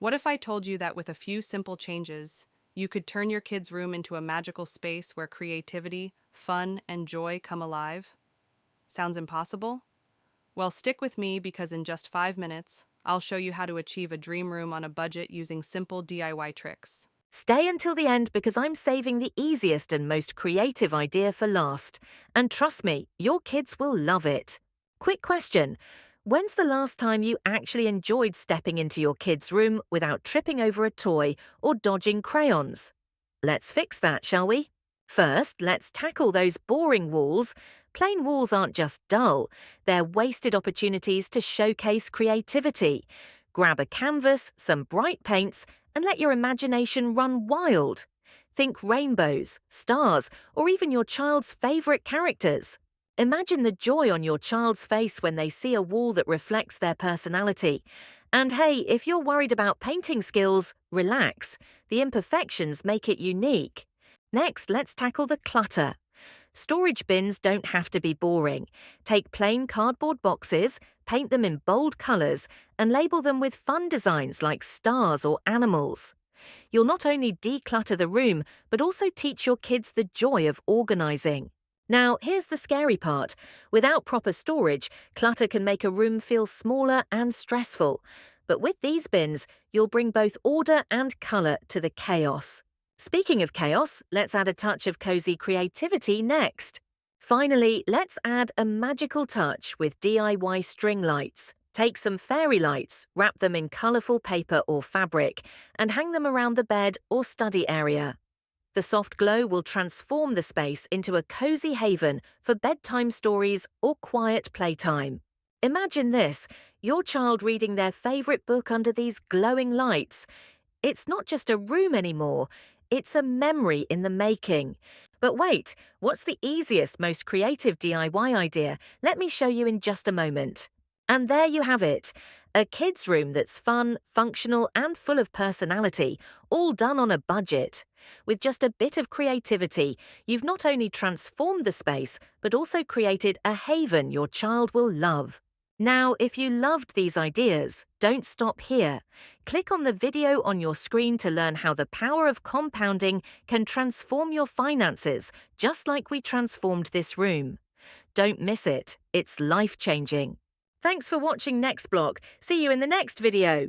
What if I told you that with a few simple changes, you could turn your kid's room into a magical space where creativity, fun, and joy come alive? Sounds impossible? Well, stick with me because in just 5 minutes, I'll show you how to achieve a dream room on a budget using simple DIY tricks. Stay until the end because I'm saving the easiest and most creative idea for last. And trust me, your kids will love it. Quick question. When's the last time you actually enjoyed stepping into your kid's room without tripping over a toy or dodging crayons? Let's fix that, shall we? First, let's tackle those boring walls. Plain walls aren't just dull, they're wasted opportunities to showcase creativity. Grab a canvas, some bright paints, and let your imagination run wild. Think rainbows, stars, or even your child's favourite characters. Imagine the joy on your child's face when they see a wall that reflects their personality. And hey, if you're worried about painting skills, relax. The imperfections make it unique. Next, let's tackle the clutter. Storage bins don't have to be boring. Take plain cardboard boxes, paint them in bold colours, and label them with fun designs like stars or animals. You'll not only declutter the room, but also teach your kids the joy of organising. Now, here's the scary part. Without proper storage, clutter can make a room feel smaller and stressful. But with these bins, you'll bring both order and colour to the chaos. Speaking of chaos, let's add a touch of cozy creativity next. Finally, let's add a magical touch with DIY string lights. Take some fairy lights, wrap them in colourful paper or fabric, and hang them around the bed or study area. The soft glow will transform the space into a cozy haven for bedtime stories or quiet playtime. Imagine this, your child reading their favourite book under these glowing lights. It's not just a room anymore, it's a memory in the making. But wait, what's the easiest, most creative DIY idea? Let me show you in just a moment. And there you have it, a kid's room that's fun, functional and full of personality, all done on a budget. With just a bit of creativity, you've not only transformed the space, but also created a haven your child will love. Now, if you loved these ideas, don't stop here. Click on the video on your screen to learn how the power of compounding can transform your finances, just like we transformed this room. Don't miss it, it's life-changing. Thanks for watching Next Block. See you in the next video.